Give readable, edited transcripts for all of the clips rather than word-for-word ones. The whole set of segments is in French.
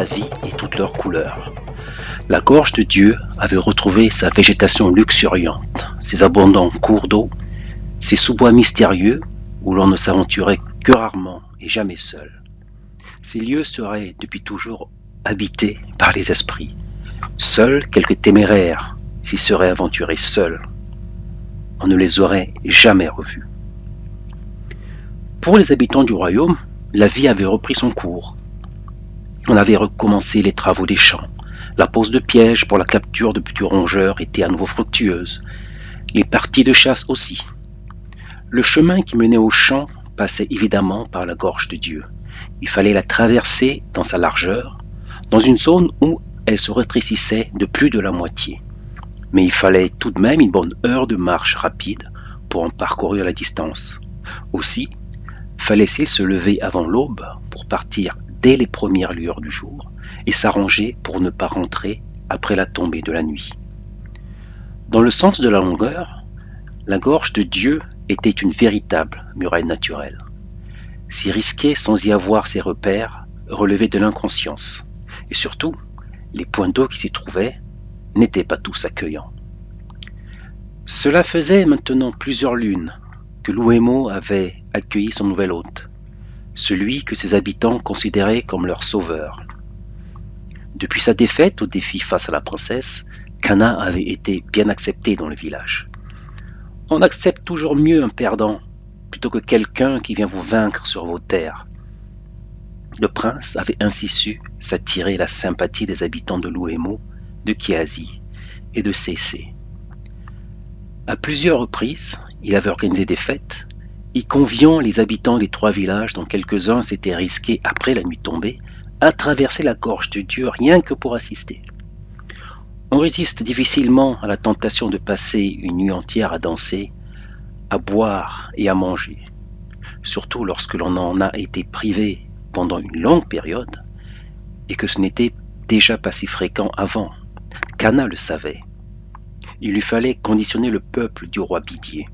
la vie et toutes leurs couleurs. La gorge de Dieu avait retrouvé sa végétation luxuriante, ses abondants cours d'eau, ses sous-bois mystérieux où l'on ne s'aventurait que rarement et jamais seul. Ces lieux seraient depuis toujours habités par les esprits. Seuls quelques téméraires s'y seraient aventurés seuls. On ne les aurait jamais revus. Pour les habitants du royaume, la vie avait repris son cours. On avait recommencé les travaux des champs. La pose de pièges pour la capture de petits rongeurs était à nouveau fructueuse. Les parties de chasse aussi. Le chemin qui menait au champ passait évidemment par la gorge de Dieu. Il fallait la traverser dans sa largeur, dans une zone où elle se rétrécissait de plus de la moitié. Mais il fallait tout de même une bonne heure de marche rapide pour en parcourir la distance. Aussi, fallait-il se lever avant l'aube pour partir dès les premières lueurs du jour et s'arranger pour ne pas rentrer après la tombée de la nuit. Dans le sens de la longueur, la gorge de Dieu était une véritable muraille naturelle. S'y risquer sans y avoir ses repères relevait de l'inconscience. Et surtout, les points d'eau qui s'y trouvaient n'étaient pas tous accueillants. Cela faisait maintenant plusieurs lunes que Louhémo avait accueilli son nouvel hôte, celui que ses habitants considéraient comme leur sauveur. Depuis sa défaite au défi face à la princesse, Cana avait été bien accepté dans le village. On accepte toujours mieux un perdant plutôt que quelqu'un qui vient vous vaincre sur vos terres. Le prince avait ainsi su s'attirer la sympathie des habitants de Louhémo, de Kiasi et de Cécé. À plusieurs reprises, il avait organisé des fêtes, y conviant les habitants des 3 villages dont quelques-uns s'étaient risqués après la nuit tombée à traverser la gorge de Dieu rien que pour assister. On résiste difficilement à la tentation de passer une nuit entière à danser, à boire et à manger, surtout lorsque l'on en a été privé pendant une longue période et que ce n'était déjà pas si fréquent avant. Cana le savait. Il lui fallait conditionner le peuple du roi Bidier,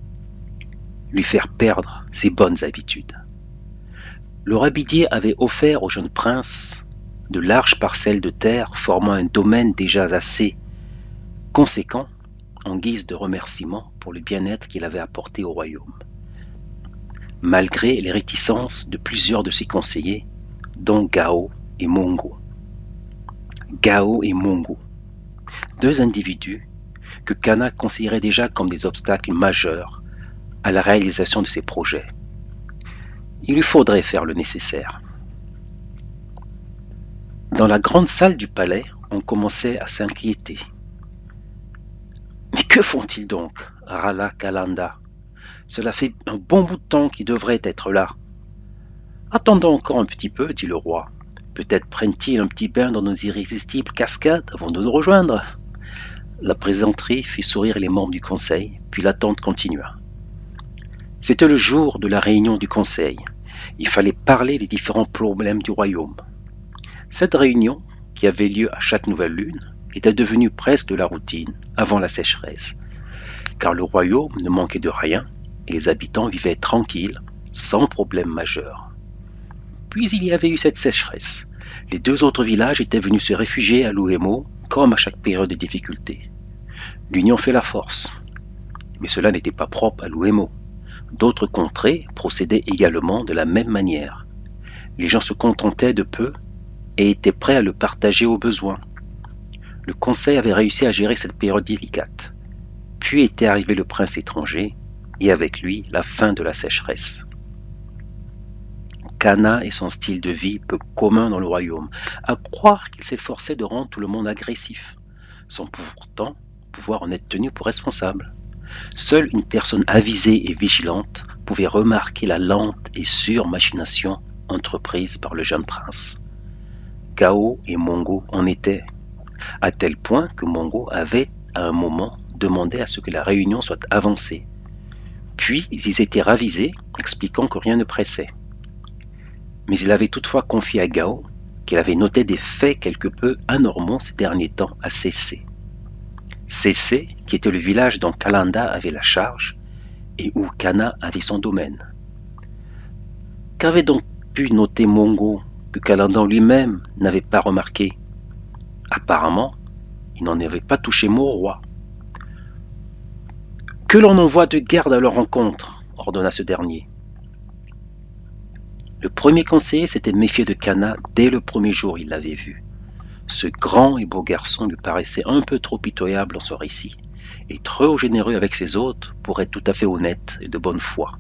lui faire perdre ses bonnes habitudes. Le roi Bidier avait offert au jeune prince de larges parcelles de terre formant un domaine déjà assez conséquent en guise de remerciement pour le bien-être qu'il avait apporté au royaume. Malgré les réticences de plusieurs de ses conseillers, dont Gao et Mongo. Gao et Mongo, 2 individus que Cana considérait déjà comme des obstacles majeurs à la réalisation de ses projets. Il lui faudrait faire le nécessaire. Dans la grande salle du palais, on commençait à s'inquiéter. Mais que font-ils donc, râla Kalanda. Cela fait un bon bout de temps qu'ils devraient être là. Attendons encore un petit peu, dit le roi. Peut-être prennent-ils un petit bain dans nos irrésistibles cascades avant de nous rejoindre. La plaisanterie fit sourire les membres du conseil, puis l'attente continua. C'était le jour de la réunion du conseil. Il fallait parler des différents problèmes du royaume. Cette réunion, qui avait lieu à chaque nouvelle lune, était devenue presque de la routine avant la sécheresse, car le royaume ne manquait de rien et les habitants vivaient tranquilles, sans problème majeur. Puis il y avait eu cette sécheresse. Les 2 autres villages étaient venus se réfugier à Louhémo, comme à chaque période de difficulté. L'union fait la force. Mais cela n'était pas propre à Louhémo. D'autres contrées procédaient également de la même manière. Les gens se contentaient de peu et étaient prêts à le partager au besoin. Le conseil avait réussi à gérer cette période délicate. Puis était arrivé le prince étranger, et avec lui la fin de la sécheresse. Cana et son style de vie peu commun dans le royaume, à croire qu'il s'efforçait de rendre tout le monde agressif, sans pourtant pouvoir en être tenu pour responsable. Seule une personne avisée et vigilante pouvait remarquer la lente et sûre machination entreprise par le jeune prince. Gao et Mongo en étaient, à tel point que Mongo avait, à un moment, demandé à ce que la réunion soit avancée. Puis ils étaient ravisés, expliquant que rien ne pressait. Mais il avait toutefois confié à Gao qu'il avait noté des faits quelque peu anormaux ces derniers temps à Cécé. Cécé, qui était le village dont Kalanda avait la charge et où Cana avait son domaine. Qu'avait donc pu noter Mongo que Caladan lui-même n'avait pas remarqué. Apparemment, il n'en avait pas touché mot au roi. « Que l'on envoie de garde à leur rencontre, » ordonna ce dernier. Le premier conseiller s'était méfié de Cana dès le premier jour où il l'avait vu. Ce grand et beau garçon lui paraissait un peu trop pitoyable dans son récit, et trop généreux avec ses hôtes pour être tout à fait honnête et de bonne foi.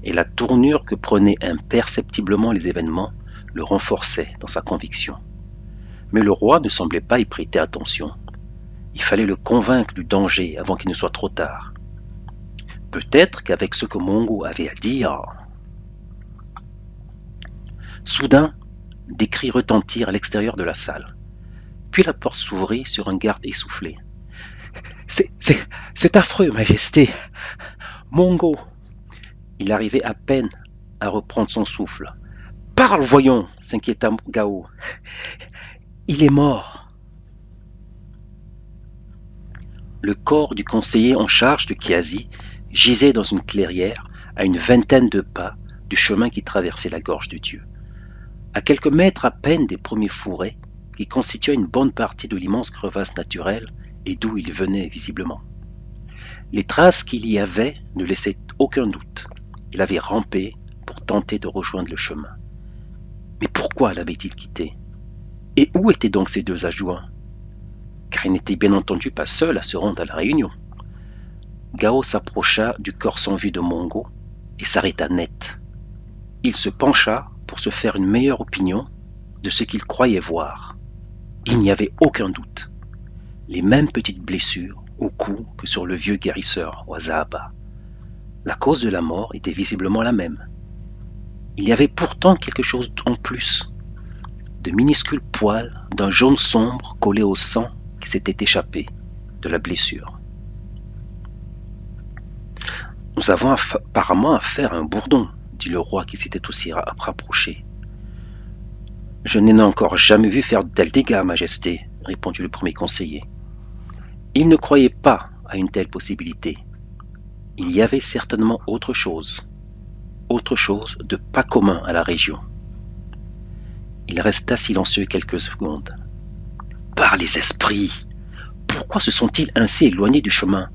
Et la tournure que prenaient imperceptiblement les événements le renforçait dans sa conviction. Mais le roi ne semblait pas y prêter attention. Il fallait le convaincre du danger avant qu'il ne soit trop tard. Peut-être qu'avec ce que Mongo avait à dire... Soudain, des cris retentirent à l'extérieur de la salle. Puis la porte s'ouvrit sur un garde essoufflé. « C'est affreux, Majesté. Mongo !» Il arrivait à peine à reprendre son souffle. « Parle, voyons !» s'inquiéta Gao. « Il est mort. » Le corps du conseiller en charge de Kiasi gisait dans une clairière à une vingtaine de pas du chemin qui traversait la gorge du dieu. À quelques mètres à peine des premiers fourrés qui constituaient une bonne partie de l'immense crevasse naturelle et d'où il venait visiblement. Les traces qu'il y avait ne laissaient aucun doute. Il avait rampé pour tenter de rejoindre le chemin. Mais pourquoi l'avait-il quitté? Et où étaient donc ses deux adjoints? Car il n'était bien entendu pas seul à se rendre à la réunion. Gao s'approcha du corps sans vie de Mongo et s'arrêta net. Il se pencha pour se faire une meilleure opinion de ce qu'il croyait voir. Il n'y avait aucun doute. Les mêmes petites blessures au cou que sur le vieux guérisseur Wazahaba. La cause de la mort était visiblement la même. Il y avait pourtant quelque chose en plus. De minuscules poils d'un jaune sombre collés au sang qui s'était échappé de la blessure. « Nous avons apparemment affaire à un bourdon, » dit le roi qui s'était aussi rapproché. « Je n'en ai encore jamais vu faire de tels dégâts, Majesté, » répondit le premier conseiller. Il ne croyait pas à une telle possibilité. Il y avait certainement autre chose de pas commun à la région. Il resta silencieux quelques secondes. « Par les esprits! Pourquoi se sont-ils ainsi éloignés du chemin?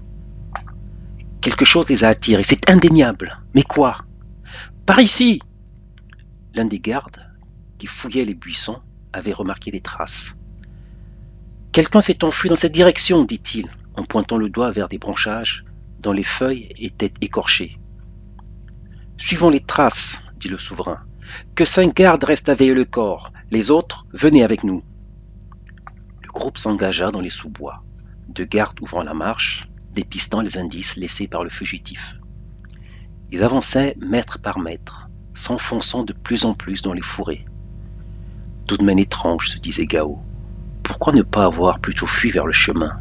Quelque chose les a attirés, c'est indéniable. Mais quoi? Par ici! » L'un des gardes, qui fouillait les buissons, avait remarqué des traces. « Quelqu'un s'est enfui dans cette direction, dit-il, en pointant le doigt vers des branchages dont les feuilles étaient écorchées. « Suivons les traces, dit le souverain. Que 5 gardes restent à veiller le corps. Les autres, venez avec nous. » Le groupe s'engagea dans les sous-bois, 2 gardes ouvrant la marche, dépistant les indices laissés par le fugitif. Ils avançaient mètre par mètre, s'enfonçant de plus en plus dans les fourrés. Tout de même étrange, se disait Gao. Pourquoi ne pas avoir plutôt fui vers le chemin?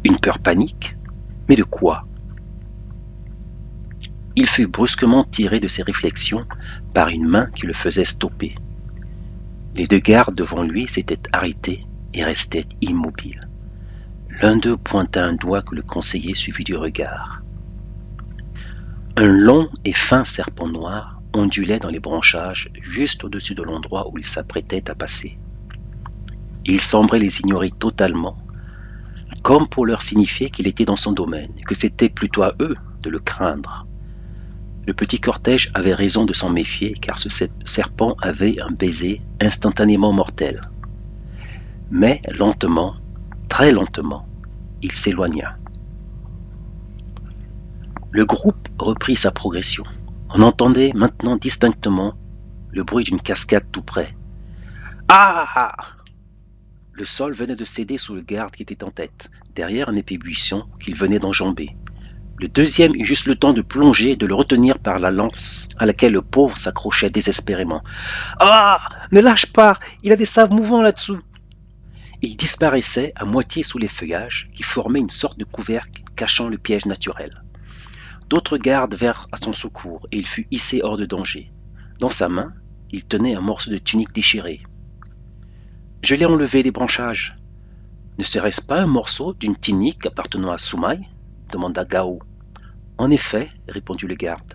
Une peur panique? Mais de quoi? Il fut brusquement tiré de ses réflexions par une main qui le faisait stopper. Les 2 gardes devant lui s'étaient arrêtés et restaient immobiles. L'un d'eux pointa un doigt que le conseiller suivit du regard. Un long et fin serpent noir ondulait dans les branchages juste au-dessus de l'endroit où il s'apprêtait à passer. Il semblait les ignorer totalement, comme pour leur signifier qu'il était dans son domaine et que c'était plutôt à eux de le craindre. Le petit cortège avait raison de s'en méfier car ce serpent avait un baiser instantanément mortel. Mais lentement, très lentement, il s'éloigna. Le groupe reprit sa progression. On entendait maintenant distinctement le bruit d'une cascade tout près. Ah! Le sol venait de céder sous le garde qui était en tête, derrière un épais buisson qu'il venait d'enjamber. Le deuxième eut juste le temps de plonger et de le retenir par la lance à laquelle le pauvre s'accrochait désespérément. « Ah! Ne lâche pas! Il y a des saves mouvants là-dessous !» Il disparaissait à moitié sous les feuillages qui formaient une sorte de couvercle cachant le piège naturel. D'autres gardes vinrent à son secours et il fut hissé hors de danger. Dans sa main, il tenait un morceau de tunique déchiré. « Je l'ai enlevé des branchages. »« Ne serait-ce pas un morceau d'une tunique appartenant à Soumaï ?» demanda Gao. « En effet, répondit le garde. »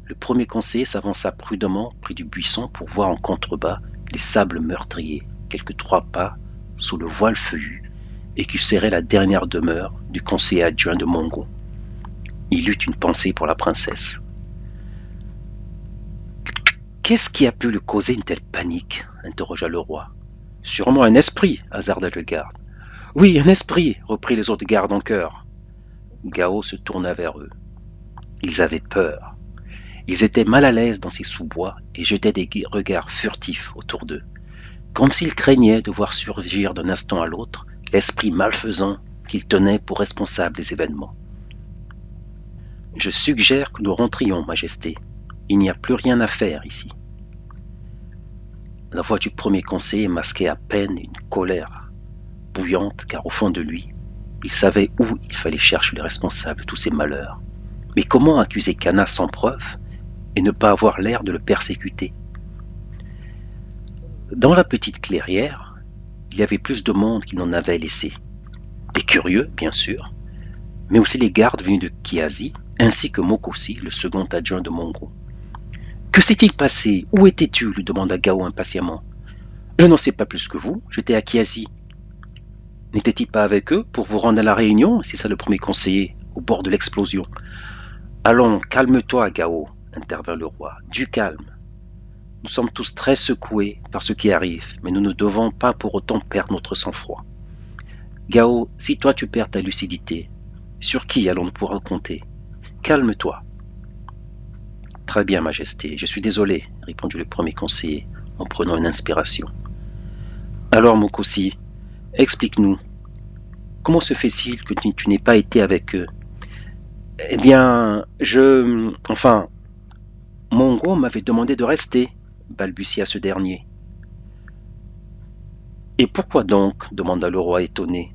Le premier conseiller s'avança prudemment près du buisson pour voir en contrebas les sables meurtriers, quelques 3 pas sous le voile feuillu, et qui serait la dernière demeure du conseiller adjoint de Mongo. Il eut une pensée pour la princesse. Qu'est-ce qui a pu le causer une telle panique interrogea le roi. Sûrement un esprit, hasarda le garde. Oui, un esprit, reprit les autres gardes en chœur. Gao se tourna vers eux. Ils avaient peur. Ils étaient mal à l'aise dans ces sous-bois et jetaient des regards furtifs autour d'eux, comme s'ils craignaient de voir surgir d'un instant à l'autre l'esprit malfaisant qu'ils tenaient pour responsable des événements. Je suggère que nous rentrions, Majesté. Il n'y a plus rien à faire ici. La voix du premier conseiller masquait à peine une colère bouillante, car au fond de lui, il savait où il fallait chercher les responsables de tous ces malheurs. Mais comment accuser Kana sans preuve et ne pas avoir l'air de le persécuter? Dans la petite clairière, il y avait plus de monde qu'il n'en avait laissé. Des curieux, bien sûr, mais aussi les gardes venus de Kiazi, ainsi que Mokosi, le second adjoint de Mongo. « Que s'est-il passé? Où étais-tu » lui demanda Gao impatiemment. « Je n'en sais pas plus que vous, j'étais à Kiazi. » « N'était-il pas avec eux pour vous rendre à la réunion ?» c'est ça le premier conseiller, au bord de l'explosion. « Allons, calme-toi, Gao, » intervint le roi, « du calme. Nous sommes tous très secoués par ce qui arrive, mais nous ne devons pas pour autant perdre notre sang-froid. Gao, si toi tu perds ta lucidité, sur qui allons-nous pouvoir compter? Calme-toi. » « Très bien, Majesté, je suis désolé, » répondit le premier conseiller en prenant une inspiration. « Alors, Mokosi, explique-nous, comment se fait-il que tu n'aies pas été avec eux? » « Eh bien, Mongo m'avait demandé de rester, » balbutia ce dernier. « Et pourquoi donc ?» demanda le roi étonné.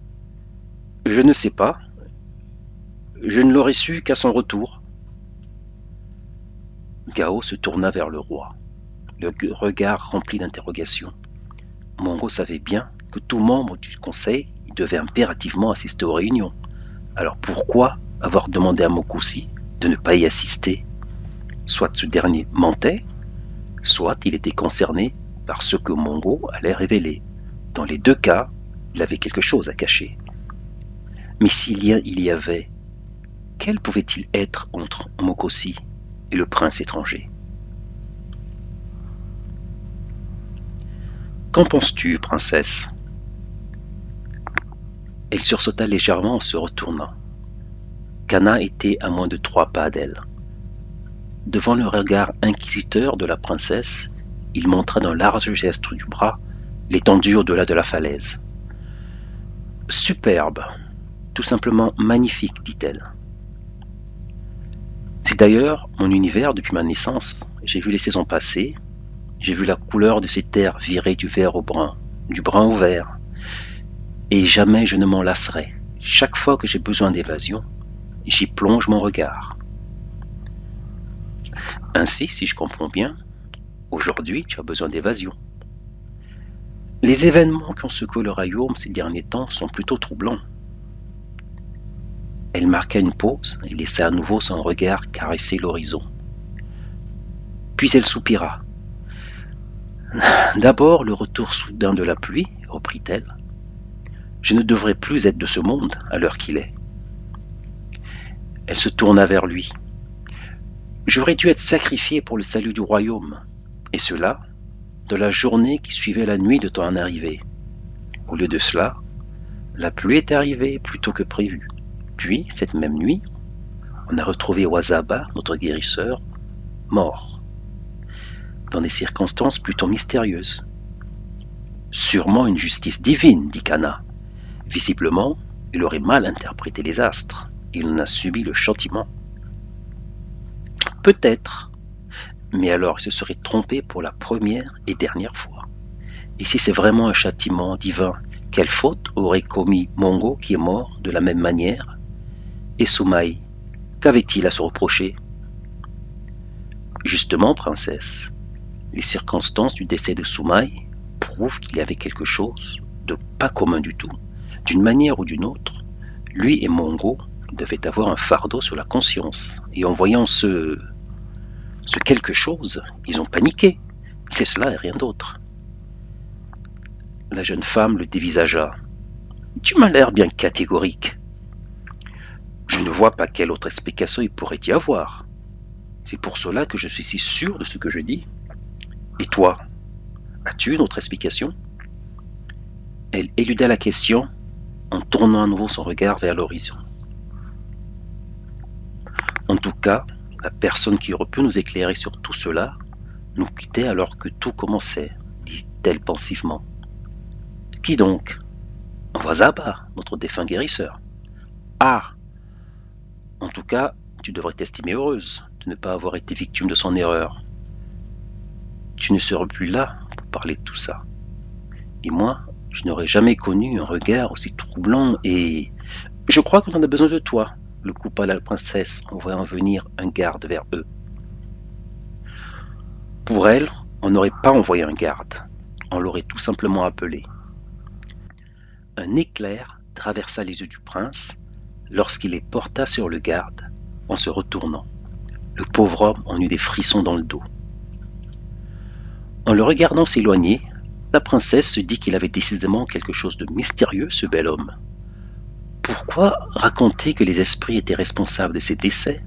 « Je ne sais pas. Je ne l'aurais su qu'à son retour. » Gao se tourna vers le roi, le regard rempli d'interrogations. Mongo savait bien que tout membre du conseil devait impérativement assister aux réunions. Alors pourquoi avoir demandé à Mokosi de ne pas y assister? Soit ce dernier mentait, soit il était concerné par ce que Mongo allait révéler. Dans les deux cas, il avait quelque chose à cacher. Mais s'il y avait, quel pouvait-il être entre Mokosi et le prince étranger? Qu'en penses-tu, princesse? Elle sursauta légèrement en se retournant. Kana était à moins de 3 pas d'elle. Devant le regard inquisiteur de la princesse, il montra d'un large geste du bras l'étendue au-delà de la falaise. « Superbe, tout simplement magnifique, dit-elle. C'est d'ailleurs mon univers depuis ma naissance. J'ai vu les saisons passer, j'ai vu la couleur de ces terres virer du vert au brun, du brun au vert, et jamais je ne m'en lasserai. Chaque fois que j'ai besoin d'évasion, j'y plonge mon regard. Ainsi, si je comprends bien, aujourd'hui tu as besoin d'évasion. Les événements qui ont secoué le royaume ces derniers temps sont plutôt troublants. » Elle marqua une pause et laissa à nouveau son regard caresser l'horizon. Puis elle soupira. « D'abord le retour soudain de la pluie, reprit-elle. Je ne devrais plus être de ce monde à l'heure qu'il est. » Elle se tourna vers lui. « J'aurais dû être sacrifiée pour le salut du royaume, et cela de la journée qui suivait la nuit de ton arrivée. Au lieu de cela, la pluie est arrivée plus tôt que prévu. Puis, cette même nuit, on a retrouvé Wazaba, notre guérisseur, mort, dans des circonstances plutôt mystérieuses. Sûrement une justice divine, dit Kana. Visiblement, il aurait mal interprété les astres. Il en a subi le châtiment. Peut-être, mais alors il se serait trompé pour la première et dernière fois. Et si c'est vraiment un châtiment divin, quelle faute aurait commis Mongo qui est mort de la même manière? Et Soumaï, qu'avait-il à se reprocher? Justement, princesse, les circonstances du décès de Soumaï prouvent qu'il y avait quelque chose de pas commun du tout. D'une manière ou d'une autre, lui et Mongo devaient avoir un fardeau sur la conscience. Et en voyant ce Ce quelque chose, ils ont paniqué. C'est cela et rien d'autre. La jeune femme le dévisagea. Tu m'as l'air bien catégorique. Je ne vois pas quelle autre explication il pourrait y avoir. C'est pour cela que je suis si sûr de ce que je dis. Et toi, as-tu une autre explication? Elle éluda la question en tournant à nouveau son regard vers l'horizon. En tout cas, la personne qui aurait pu nous éclairer sur tout cela nous quittait alors que tout commençait, dit-elle pensivement. Qui donc? Wazaba, notre défunt guérisseur. Ah! En tout cas, tu devrais t'estimer heureuse de ne pas avoir été victime de son erreur. Tu ne serais plus là pour parler de tout ça. Et moi, je n'aurais jamais connu un regard aussi troublant et... Je crois qu'on en a besoin de toi, le coupa la princesse en voyant venir un garde vers eux. Pour elle, on n'aurait pas envoyé un garde, on l'aurait tout simplement appelé. Un éclair traversa les yeux du prince lorsqu'il les porta sur le garde en se retournant. Le pauvre homme en eut des frissons dans le dos. En le regardant s'éloigner, la princesse se dit qu'il avait décidément quelque chose de mystérieux, ce bel homme. Pourquoi raconter que les esprits étaient responsables de ses décès,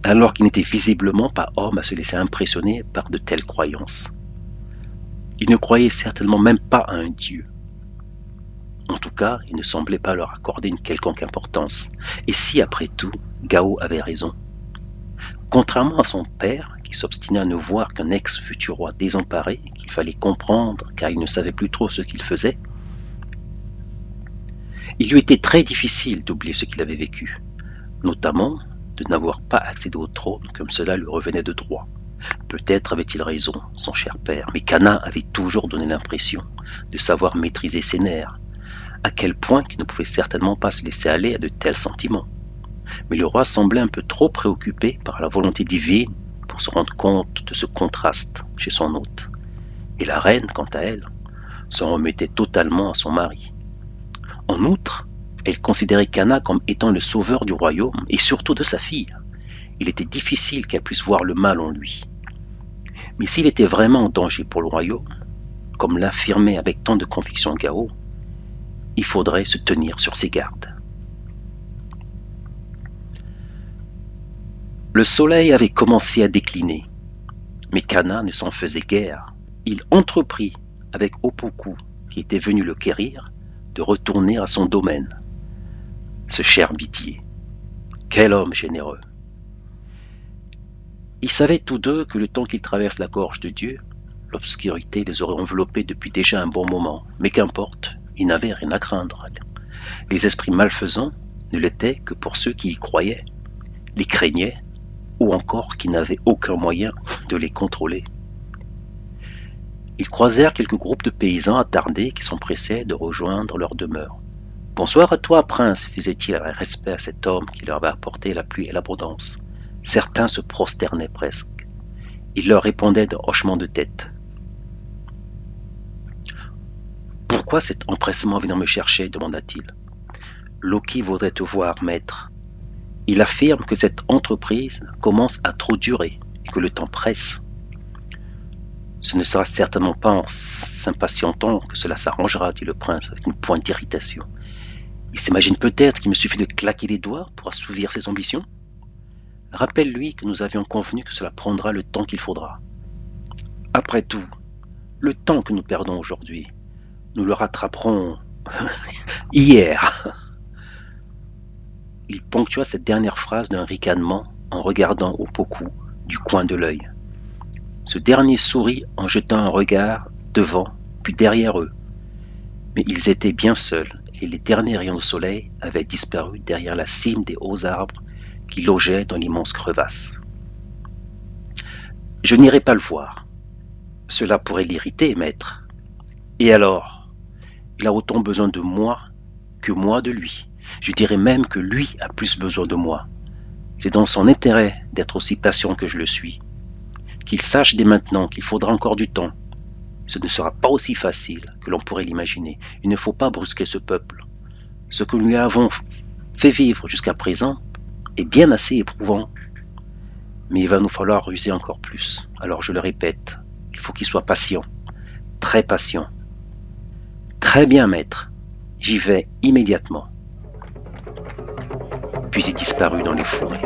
alors qu'il n'était visiblement pas homme à se laisser impressionner par de telles croyances? Il ne croyait certainement même pas à un dieu. En tout cas, il ne semblait pas leur accorder une quelconque importance. Et si, après tout, Gao avait raison? Contrairement à son père, qui s'obstinait à ne voir qu'un ex-futur roi désemparé, qu'il fallait comprendre car il ne savait plus trop ce qu'il faisait, il lui était très difficile d'oublier ce qu'il avait vécu, notamment de n'avoir pas accédé au trône comme cela lui revenait de droit. Peut-être avait-il raison, son cher père, mais Kana avait toujours donné l'impression de savoir maîtriser ses nerfs, à quel point qu'il ne pouvait certainement pas se laisser aller à de tels sentiments. Mais le roi semblait un peu trop préoccupé par la volonté divine pour se rendre compte de ce contraste chez son hôte. Et la reine, quant à elle, s'en remettait totalement à son mari. En outre, elle considérait Kana comme étant le sauveur du royaume et surtout de sa fille. Il était difficile qu'elle puisse voir le mal en lui. Mais s'il était vraiment en danger pour le royaume, comme l'affirmait avec tant de conviction Gao, il faudrait se tenir sur ses gardes. Le soleil avait commencé à décliner, mais Kana ne s'en faisait guère. Il entreprit, avec Opoku, qui était venu le quérir, de retourner à son domaine. Ce cher Bitier, quel homme généreux! Ils savaient tous deux que le temps qu'ils traversent la gorge de Dieu, l'obscurité les aurait enveloppés depuis déjà un bon moment, mais qu'importe, ils n'avaient rien à craindre. Les esprits malfaisants ne l'étaient que pour ceux qui y croyaient, les craignaient, ou encore qui n'avaient aucun moyen de les contrôler. Ils croisèrent quelques groupes de paysans attardés qui s'empressaient de rejoindre leur demeure. « Bonsoir à toi, prince » faisait-il avec respect à cet homme qui leur avait apporté la pluie et l'abondance. Certains se prosternaient presque. Il leur répondait d'un hochement de tête. « Pourquoi cet empressement venant me chercher » demanda-t-il. « Loki voudrait te voir, maître. Il affirme que cette entreprise commence à trop durer et que le temps presse. Ce ne sera certainement pas en s'impatientant que cela s'arrangera, dit le prince avec une pointe d'irritation. Il s'imagine peut-être qu'il me suffit de claquer les doigts pour assouvir ses ambitions. Rappelle-lui que nous avions convenu que cela prendra le temps qu'il faudra. Après tout, le temps que nous perdons aujourd'hui, nous le rattraperons hier. Il ponctua cette dernière phrase d'un ricanement en regardant Opoku du coin de l'œil. Ce dernier sourit en jetant un regard devant puis derrière eux. Mais ils étaient bien seuls et les derniers rayons de soleil avaient disparu derrière la cime des hauts arbres qui logeaient dans l'immense crevasse. « Je n'irai pas le voir. Cela pourrait l'irriter, maître. Et alors, il a autant besoin de moi que moi de lui. Je dirais même que lui a plus besoin de moi. C'est dans son intérêt d'être aussi patient que je le suis. Qu'il sache dès maintenant qu'il faudra encore du temps. Ce ne sera pas aussi facile que l'on pourrait l'imaginer. Il ne faut pas brusquer ce peuple. Ce que nous lui avons fait vivre jusqu'à présent est bien assez éprouvant. mais il va nous falloir ruser encore plus. Alors je le répète, il faut qu'il soit patient, très patient. Très bien, maître, j'y vais immédiatement. Puis il disparut dans les fourrés.